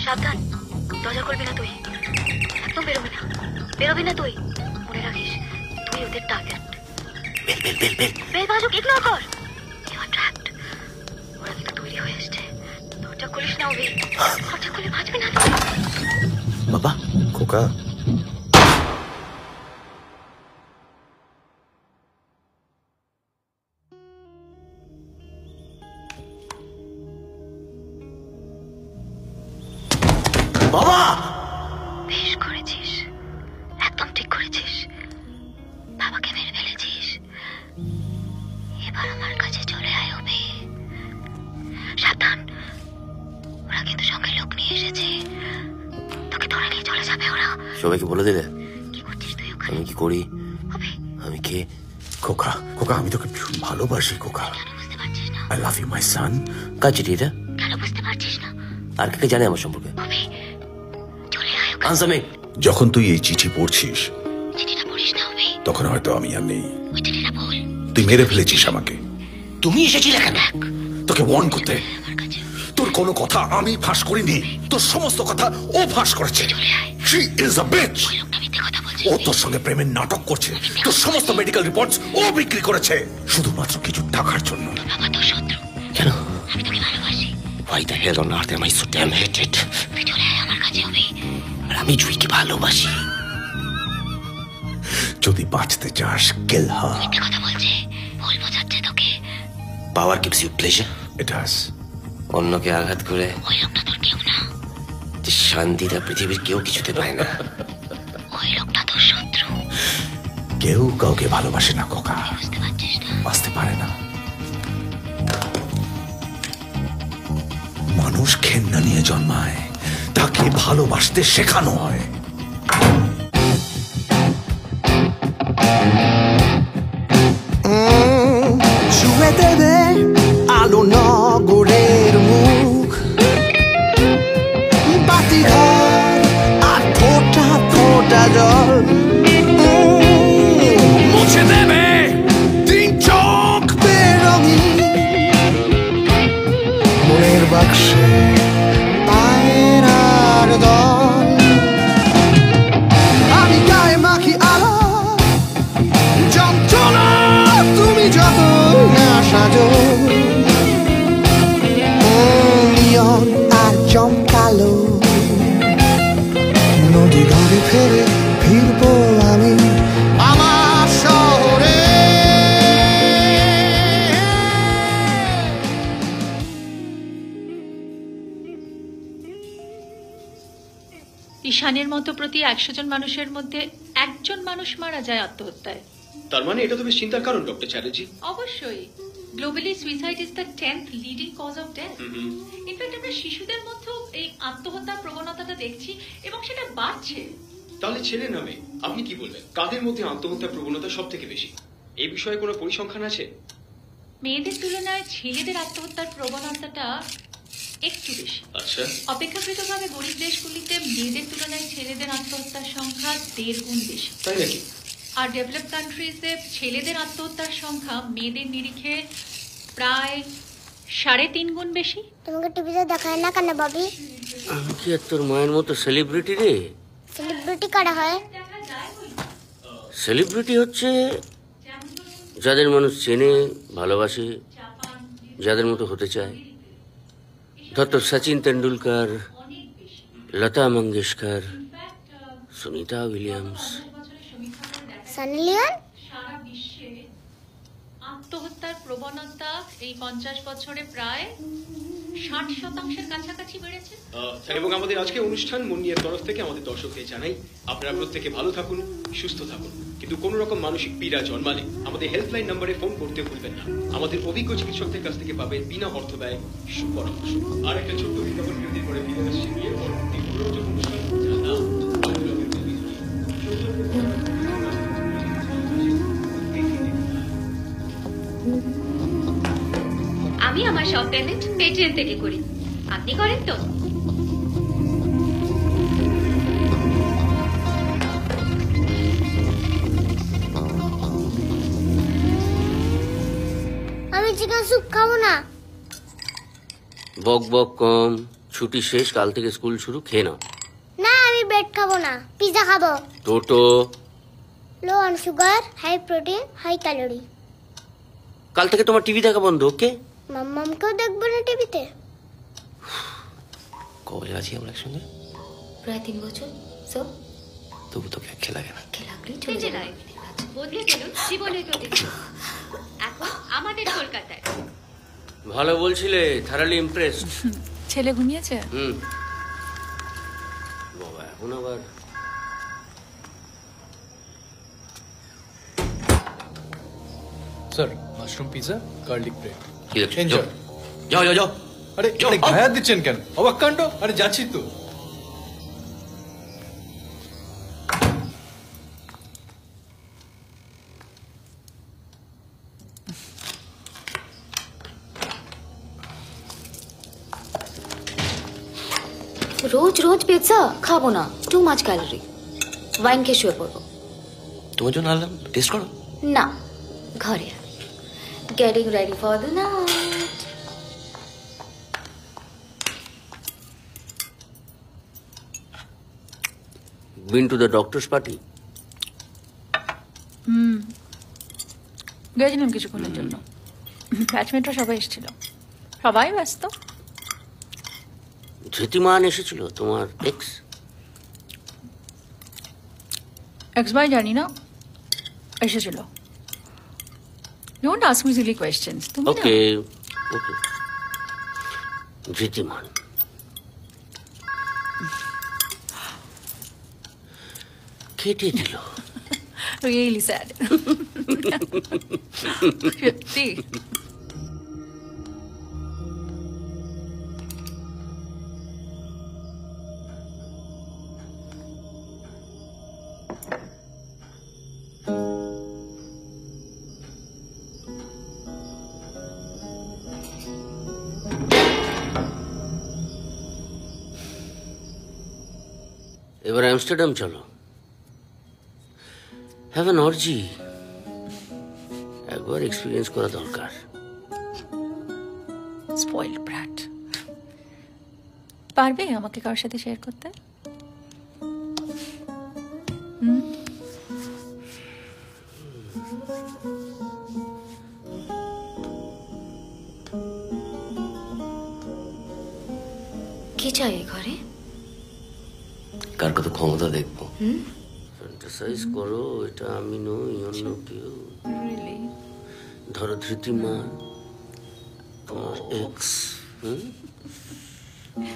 সাবধান, দরজা খুলবি না তুই, একদম বেরোবি না তুই, মনে রাখিস তুই ওদের target. Bell bell bell bell bell বাজুক, ইগনোর কর, ইউ আর ট্র্যাপড। ওরা কিন্তু তৈরি হয়ে এসছে, দরজা খুলিস না ওবে, দরজা খুলে বাঁচবি না তুই। বাবা, খোকা বাবা, বেশ করেছিস, একদম ঠিক করেছিস। বাবাকে মেরে ফেলেছিস, এবার আমার কাছে চলে আয় ওবে। সাবধান, ওরা কিন্তু সঙ্গে লোক নিয়ে এসেছে, তোকে ধরে নিয়ে চলে যাবে ওরা। সবাইকে বলে দিলে কি করছিস তুই ওখানে? আমি কি করি? ওবে, আমি কে? খোকা খোকা, আমি তোকে ভীষণ ভালোবাসি খোকা। কেন বুঝতে পারছিস না? আই লাভ ইউ মাই সান। কার চিঠি এটা? কেন বুঝতে পারছিস না? আর কে জানে আমার সম্পর্কে? ওবে, চলে আয় ওখানে। Answer me. যখন তুই এই চিঠি পড়ছিস চিঠিটা পড়িস না ওবে, তখন হয়তো আমি আর নেই। ওই চিঠিটা বল। তুই মেরে ফেলেছিস আমাকে। তুমি এসেছিলে কেন? তোকে ওয়ার্ন করতে। আমার কাছে তোর কোনো কথা আমি ফাঁস করিনি, তোর সমস্ত কথা ও ফাঁস করেছে। চলে আয়। She is a bitch. ওই লোকটা মিথ্যে কথা বলছে। ও তোর সঙ্গে প্রেমের নাটক করছে, তোর সমস্ত মেডিকেল রিপোর্টস ও বিক্রি করেছে শুধুমাত্র কিছু টাকার জন্য। বাবা তোর শত্রু, কেন? আমি তোকে ভালোবাসি। Why the hell on earth am I so damn hated? তুই চলে আয় আমার কাছে ওবে। আর আমি জুইকে ভালোবাসি। যদি বাঁচতে চাস কিল হার। মিথ্যে কথা বলছে, ভুল বোঝাচ্ছে তোকে। পাওয়ার gives you pleasure. It has. অন্যকে আঘাত করে ওই লোকটা তোর কেউ না, যে শান্তিটা পৃথিবীর কেউ কিছুতে পায় না। ওই লোকটা তোর শত্রু। কেউ কাউকে ভালোবাসে না খোকা, বুঝতে পারছিস না? বাঁচতে পারে না। মানুষ ঘেন্না নিয়ে জন্মায়, তাকে ভালোবাসতে শেখানো হয়। ছুঁয়ে দেবে আলো নগরের মুখ, বাতিঘর আর ফোঁটা ফোঁটা জল, মুছে দেবে তিন চোখ বেরঙিন মনের বাক্সে পায়রার দল। আমি গায়ে মাখি আলো যন্ত্রণা, তুমি যত না সাজো, নিয়ন আর জমকালো নদী ঘরে ফেরে ফিরবো আমি আমার শহরে। ঈশানের মতো প্রতি 100 জন মানুষের মধ্যে একজন মানুষ মারা যায় আত্মহত্যায়। তার মানে এটা তো বেশ চিন্তার কারণ ডক্টর চ্যাটার্জি। অবশ্যই, globally suicide is the 10th leading cause of death. In fact আমরা শিশুদের মধ্যেও এই আত্মহত্যার প্রবণতাটা দেখছি এবং সেটা বাড়ছে। তাহলে ছেলে নামে আপনি কি বলবেন, কাদের মধ্যে আত্মহত্যার প্রবণতা সব থেকে বেশি? এই বিষয়ে কোনো পরিসংখ্যান আছে? মেয়েদের তুলনায় ছেলেদের আত্মহত্যার প্রবণতাটা একটু বেশি। আচ্ছা, অপেক্ষাকৃতভাবে গরিব দেশগুলিতে মেয়েদের তুলনায় ছেলেদের আত্মহত্যার সংখ্যা 1.5 গুণ বেশি। তাই নাকি? আর ডেভেলপ কান্ট্রিজে ছেলেদের আত্মহত্যার সংখ্যা মেয়েদের নিরিখে প্রায় 3.5 গুণ বেশি। তোমাকে টিভিতে দেখায় না কেন ববি? আমি কি আর তোর মায়ের মতো সেলিব্রিটি রে? সেলিব্রিটি কারা হয়? সেলিব্রিটি হচ্ছে যাদের মানুষ চেনে, ভালোবাসে, যাদের মতো হতে চায়। ধর তোর সচিন তেন্ডুলকার, লতা মঙ্গেশকর, সুনিতা উইলিয়ামস। সানি লিওন? সারা বিশ্বে আত্মহত্যার প্রবণতা এই 50 বছরে প্রায় 60% কাছাকাছি বেড়েছে। এবং আমাদের আজকে অনুষ্ঠান মুন্নিয়ার তরফ থেকে আমাদের দর্শকদের জানাই, আপনারা প্রত্যেকে ভালো থাকুন, সুস্থ থাকুন, কিন্তু কোন রকম মানসিক পীড়া জন্মালে আমাদের হেল্পলাইন নম্বরে ফোন করতে ভুলবেন না। আমাদের অভিজ্ঞ চিকিৎসকদের কাছ থেকে পাবেন বিনা অর্থ ব্যয় সুপরামর্শ। আর একটা ছোট্ট বিজ্ঞাপন বিরতির পরে ফিরে আসছে বিয়ের পরবর্তী মনোরঞ্জন অনুষ্ঠান যার নাম আমি আমার সব পেমেন্ট পেটিএম থেকে করি, আপনি করেন তো? আমি চিকেন স্যুপ খাবো না। বক বক কম, ছুটি শেষ, কাল থেকে স্কুল শুরু, খেয়ে নাও। না আমি ব্রেড খাবো না, পিৎজা খাবো। টোটো, low on sugar, high protein, high calorie. কাল থেকে তোমার টিভি দেখা বন্ধ, ওকে? মাম্মামকেও দেখবো না টিভিতে। কবে আছি আমরা একসঙ্গে? প্রায় 3 বছর। সো তবু তোকে খেলা লাগে না। খেলাগুলি চলে যায়। বদলে গেল জীবনের গতি। এখন আমাদের কলকাতায়। ভালো বলছিলে, থারালি ইমপ্রেসড। ছেলে ঘুমিয়েছে? বাবা এখন আবার sir, mushroom pizza, garlic bread. কি দেখছো? Enjoy. যাও যাও যাও। আরে যাও, আরে গায়ে হাত দিচ্ছেন কেন? অবাক কাণ্ড। আরে যাচ্ছি তো। রোজ রোজ পিৎজা খাবো না, টু মাচ ক্যালোরি। ওয়াইন খেয়ে শুয়ে পড়বো। তোমার জন্য আনলাম, টেস্ট করো। না, ঘরে getting ready for the night. Been to the doctors party? গেছিলাম কিছুক্ষণের জন্য। ব্যাচমেটরা সবাই এসেছিল, সবাই ব্যস্ত। ধৃতিমান এসেছিল, তোমার এক্স? এক্স বাই জানি না, এসেছিল। Don't ask me silly questions. তুমি না ওকে ওকে। ধৃতিমান কেটে দিল। Really sad. সত্যি। এবার আমস্টারডাম চলো, হ্যাভ অ্যান অর্জি। একবার এক্সপিরিয়েন্স করা দরকার। Spoiled brat. পারবে আমাকে কারোর সাথে শেয়ার করতে? কি চাই ঘরে? কার কত ক্ষমতা দেখবো। ফ্যান্টাসাইজ করো, এটা আমি নই, অন্য কেউ। ধরো ধৃতিমান, তোমার এক্স।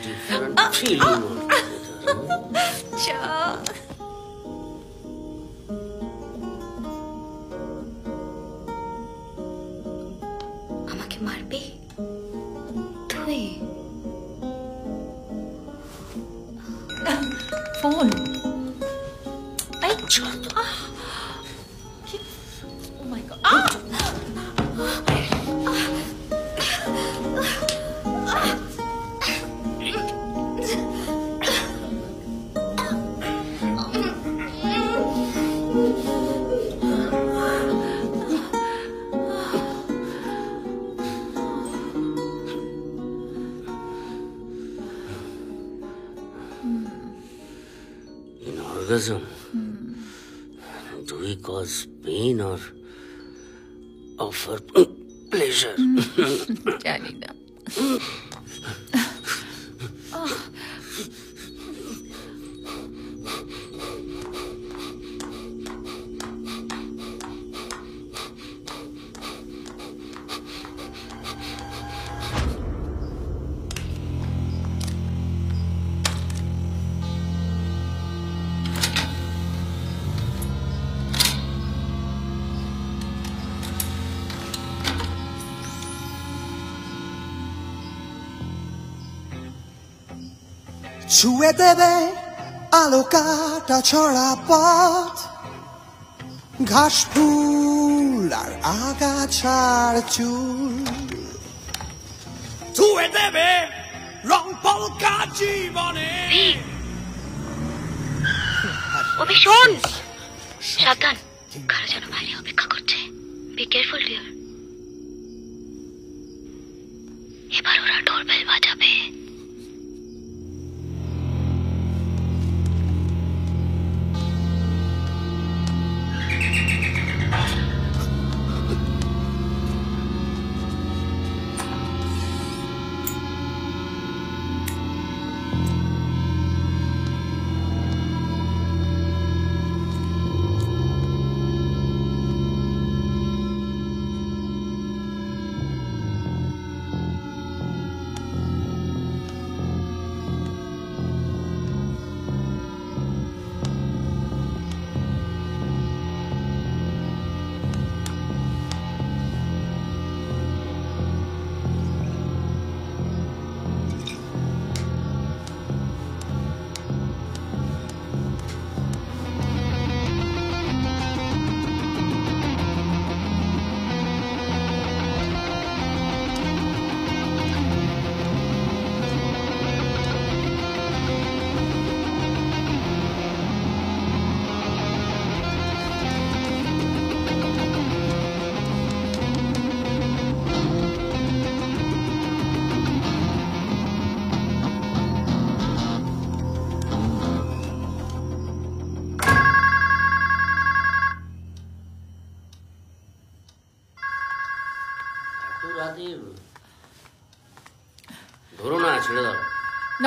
Different feeling. আমাকে মারবে তুই? Phone. Oh my God. In orgasm, do we cause pain or offer pleasure? জানি না। ছুঁয়ে দেবে আলো কাটা ছড়া পথ, ঘাস ফুল আর আগাছার চুল। ছুঁয়ে দেবে রং পলকা জীবনে। অভি শোন, সাবধান, কারো যেন বাইরে অপেক্ষা করছে। Be careful dear. এবার ওরা ডোরবেল বাজাবে।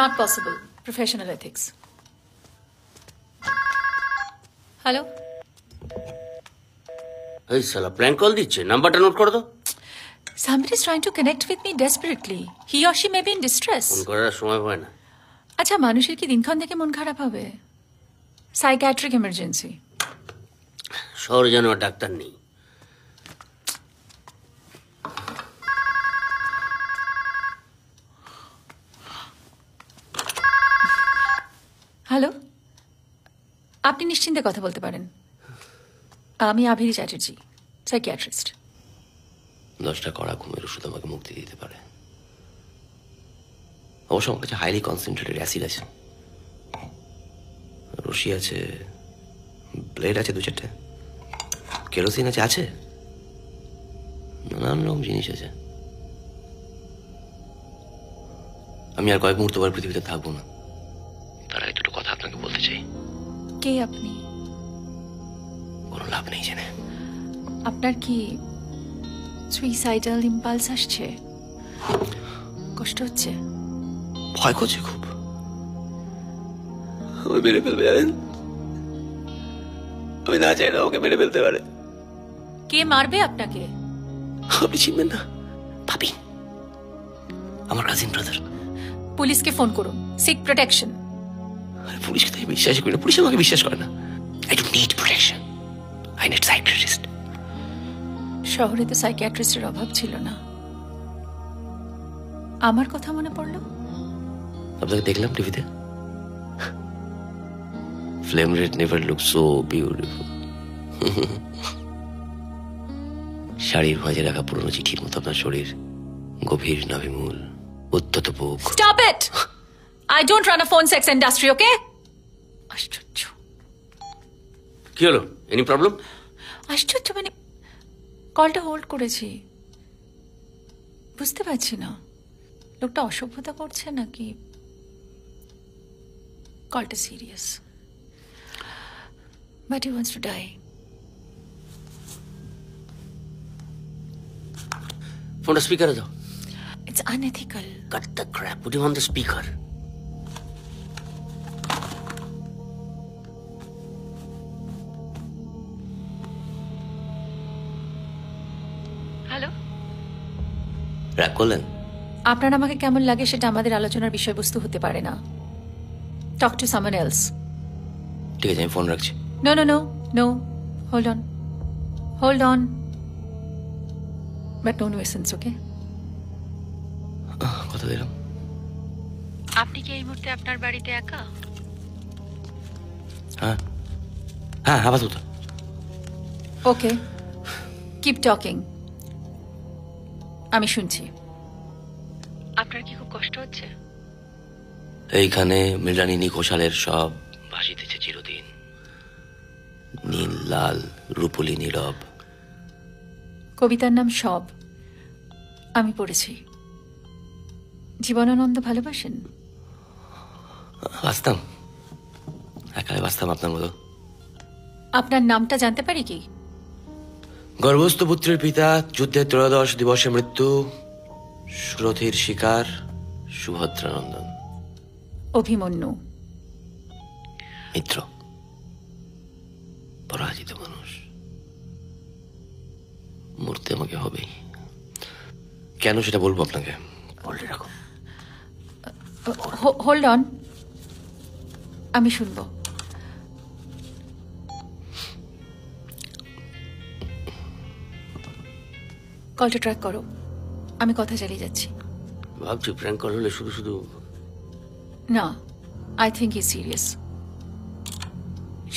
not possible. Professional ethics. Hello? এই সালা প্র্যাঙ্ক কল দিচ্ছে, নাম্বারটা নোট করে দাও। Somebody is trying to connect with me desperately. He or she may be in distress. Phone করার সময় হয় না। আচ্ছা, মানুষের কি দিনক্ষণ থেকে মন খারাপ হবে? Psychiatric emergency. শহরে যেন আর ডাক্তার নেই। হ্যালো, আপনি নিশ্চিন্তে কথা বলতে পারেন। আমি আভিরি চ্যাটার্জি, সাইকিয়াট্রিস্ট। 10টা কড়া ঘুমের ওষুধ আমাকে মুক্তি দিতে পারে। অবশ্য আমার কাছে হাইলি কনসেন্ট্রেটেড অ্যাসিড আছে, রশি আছে, ব্লেড আছে 2-4টে, কেরোসিন আছে নানান রকম জিনিস আছে। আমি আর কয়েক মুহূর্ত পর পৃথিবীতে থাকবো না, তার আগে দুটো কথা আপনাকে বলতে চাই। কে আপনি? কোনো লাভ নেই জেনে। আপনার কি সুইসাইডাল ইম্পালস আসছে? কষ্ট হচ্ছে? ভয় করছে খুব, ওই মেরে ফেলবে জানেন। আমি না চাই না ওকে মেরে ফেলতে পারে। কে মারবে আপনাকে? আপনি চিনবেন না, ভাবি, আমার কাজিন ব্রাদার। পুলিশকে ফোন করুন, সিক প্রোটেকশন। পুলিশকে তাই বিশ্বাস করি না, পুলিশ আমাকে বিশ্বাস করে না। I don't need protection, I need psychiatrist. শহরে তো সাইকিয়াট্রিস্টের অভাব ছিল না। আমার কথা মনে পড়লো। আপনাকে দেখলাম টিভিতে। Flame red never look so beautiful. শাড়ির ভাঁজে রাখা পুরনো চিঠির মতো আপনার শরীর, গভীর নাভিমূল, উত্তত বুক। Stop it! I don't run a phone sex industry, okay? আশ্চর্য। কি হলো? Any problem? আশ্চর্য মানে কলটা হোল্ড করেছি, বুঝতে পারছি না লোকটা অসভ্যতা করছে নাকি কলটা serious. But he wants to die. ফোনটা স্পিকারে দাও। It's unethical. Cut the crap, put him on the speaker. Hello, রাগ করলেন? আপনার আমাকে কেমন লাগে সেটা আমাদের আলোচনার বিষয়বস্তু হতে পারে না। Talk to someone else. ঠিক আছে, আমি ফোন রাখছি। No no no no, hold on, hold on, but no nuisance, okay? কথা দিলাম। আপনি কি এই মুহূর্তে আপনার বাড়িতে একা? হ্যাঁ হ্যাঁ, আপাতত। ওকে, কিপ টকিং, আমি শুনছি। আপনার কি খুব কষ্ট হচ্ছে? এইখানে মৃণালিনী ঘোষালের সব ভাসিতেছে চিরদিন, নীল লাল রূপলি নীরব। কবিতার নাম সব, আমি পড়েছি। জীবনানন্দ ভালোবাসেন? বাঁচতাম, একালে বাঁচতাম আপনার মতো। আপনার নামটা জানতে পারি কি? গর্ভস্থ পুত্রের পিতা, যুদ্ধের 13 দিবসে মৃত্যু, সুরথির শিকার, সুভদ্রানন্দন। অভিমন্যু। মিত্র, পরাজিত মানুষ, মরতে আমাকে হবেই। কেন সেটা বলবো আপনাকে, বলে রাখো। হোল্ড অন, আমি শুনবো। কলটা ট্র্যাক করো, আমি কথা চালিয়ে যাচ্ছি। ভাবছি প্র্যাঙ্ক কল হলে শুধু শুধু। না, আই থিঙ্ক ই সিরিয়াস।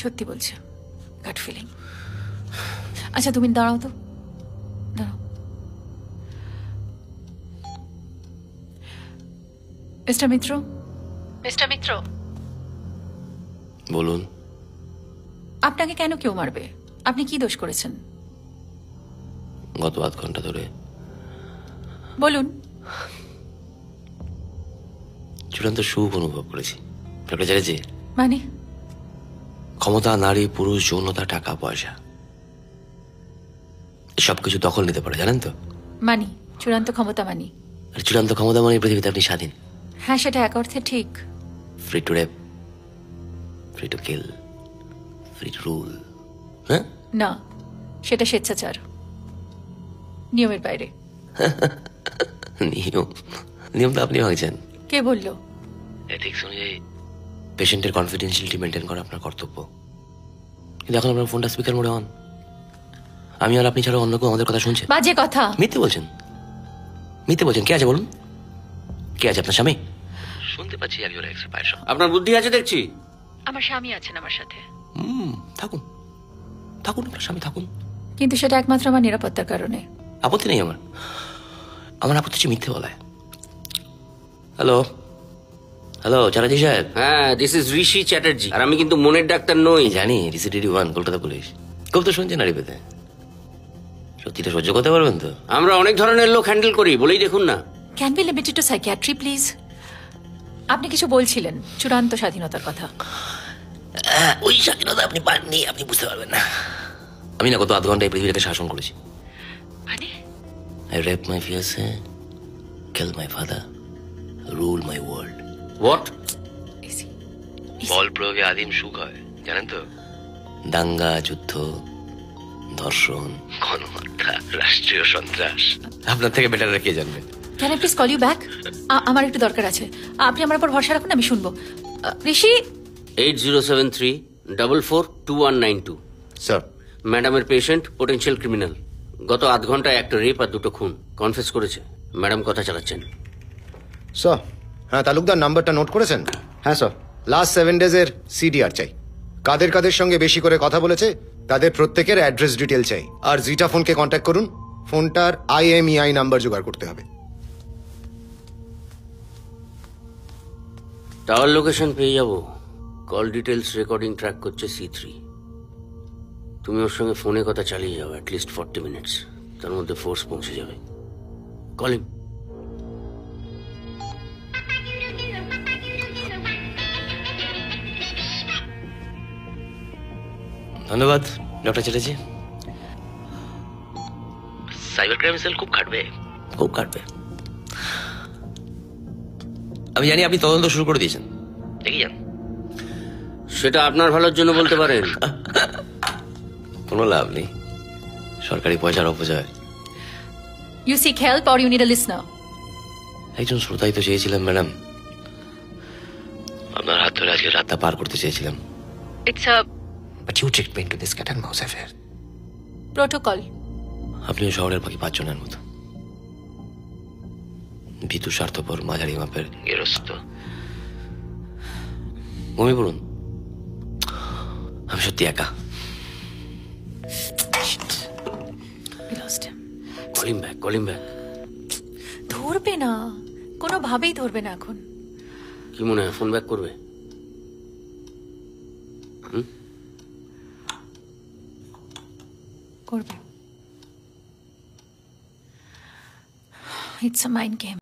সত্যি বলছে, গাট ফিলিং। আচ্ছা, তুমি দাঁড়াও তো, দাঁড়াও। মিস্টার মিত্র, মিস্টার মিত্র, বলুন। আপনাকে কেন কেউ মারবে? আপনি কি দোষ করেছেন? গত 8 ঘন্টা ধরে বলুন। চূড়ান্ত সুখ অনুভব করেছি। ডক্টর চ্যাটার্জি, মানে? ক্ষমতা, নারী, পুরুষ, যৌনতা, টাকা পয়সা, সবকিছু দখল নিতে পারে, জানেন তো? মানি, চূড়ান্ত ক্ষমতা মানি। আর চূড়ান্ত ক্ষমতা মানে পৃথিবীতে আপনি স্বাধীন। হ্যাঁ, সেটা এক অর্থে ঠিক। Free to rape, free to kill, free to rule. হ্যাঁ, না, সেটা স্বেচ্ছাচার, নিয়মের বাইরে। নিয়ম? নিয়ম তো আপনি ভাঙছেন। কে বললো? এথিক্স অনুযায়ী পেশেন্টের কনফিডেন্সিয়ালিটি মেনটেন করা আপনার কর্তব্য। কিন্তু এখন আপনার ফোনটা স্পিকার মোডে অন। আমি আর আপনি ছাড়া অন্য কেউ আমাদের কথা শুনছে? বাজে কথা। মিথ্যে বলছেন, মিথ্যে বলছেন। কে আছে বলুন? কে আছে? আপনার স্বামী? শুনতে পাচ্ছি একজন এক্সপায়ার। আপনার বুদ্ধি আছে দেখছি। আমার স্বামী আছেন আমার সাথে। থাকুন, থাকুন, আপনার স্বামী থাকুন। কিন্তু সেটা একমাত্র আমার নিরাপত্তার কারণে। আপত্তি নেই আমার, আমার আপত্তি হচ্ছে মিথ্যে বলায়। হ্যালো, হ্যালো চ্যাটার্জি সাহেব। হ্যাঁ, দিস ইজ ঋষি চ্যাটার্জি। আর আমি কিন্তু মনের ডাক্তার নই। জানি, রিসিডিডি 1 কলকাতা পুলিশ। খুব তো শুনছেন নারী পেতে। সত্যিটা সহ্য করতে পারবেন তো? আমরা অনেক ধরনের লোক হ্যান্ডেল করি, বলেই দেখুন না। Can be limited to psychiatry please? আপনি কিছু বলছিলেন চূড়ান্ত স্বাধীনতার কথা। ওই স্বাধীনতা আপনি পাননি, আপনি বুঝতে পারবেন না। আমি না গত আধ ঘন্টায় পৃথিবীটাকে শাসন করেছি। মানে? I raped my fiancé, killed my father, ruled my world. What? বল প্রয়োগে আদিম সুখ হয়, জানেন তো? দাঙ্গা, যুদ্ধ, ধর্ষণ, গণহত্যা, রাষ্ট্রীয় সন্ত্রাস। আপনার থেকে বেটার কে জানবে? Can I please call you back? আমার একটু দরকার আছে। আপনি আমার উপর ভরসা রাখুন, আমি শুনবো। ঋষি। 8073442192। স্যার, ম্যাডামের পেশেন্ট পোটেনশিয়াল ক্রিমিনাল। গত আধ ঘন্টায় একটা রেপ আর 2টো খুন কনফেস করেছে। ম্যাডাম কথা চালাচ্ছেন। স্যার, হ্যাঁ তালুকদার নাম্বারটা নোট করেছেন? হ্যাঁ স্যার। লাস্ট 7 ডেজের সিডিআর চাই। কাদের কাদের সঙ্গে বেশি করে কথা বলেছে তাদের প্রত্যেকের অ্যাড্রেস ডিটেল চাই। আর জিটা ফোনকে কন্ট্যাক্ট করুন। ফোনটার IMEI নাম্বার জোগাড় করতে হবে। টাওয়ার লোকেশন পেয়ে যাব। কল ডিটেলস রেকর্ডিং ট্র্যাক করছে C3। তুমি ওর সঙ্গে ফোনে কথা চালিয়ে যাও অ্যাটলিস্ট 40 মিনিটস। তার মধ্যে ফোর্স পৌঁছে যাবে। কলিং। ধন্যবাদ doctor Chatterjee. Cyber crime sell খুব খাটবে, খুব খাটবে। আমি জানি আপনি তদন্ত শুরু করে দিয়েছেন, দেখি যান। সেটা আপনার ভালোর জন্য বলতে পারেন। কোনো লাভ নেই, সরকারি পয়সার অপচয়। You seek help or you need a listener? একজন শ্রোতাই তো চেয়েছিলাম ম্যাডাম। আপনার হাত ধরে আজকে রাতটা পার করতে চেয়েছিলাম। It's a But you tricked me into this cat and mouse affair. protocol. আপনিও শহরের বাকি 5 জনের মতো ভীতু, স্বার্থপর, মাঝারি মাপের গেরস্ত। ঘুমিয়ে পড়ুন, আমি সত্যি একা। We lost him. Calling back, calling back. ধরবে না, কোনোভাবেই ধরবে না এখন। কি মনে হয় ফোন ব্যাক করবে? করবে। It's a mind game.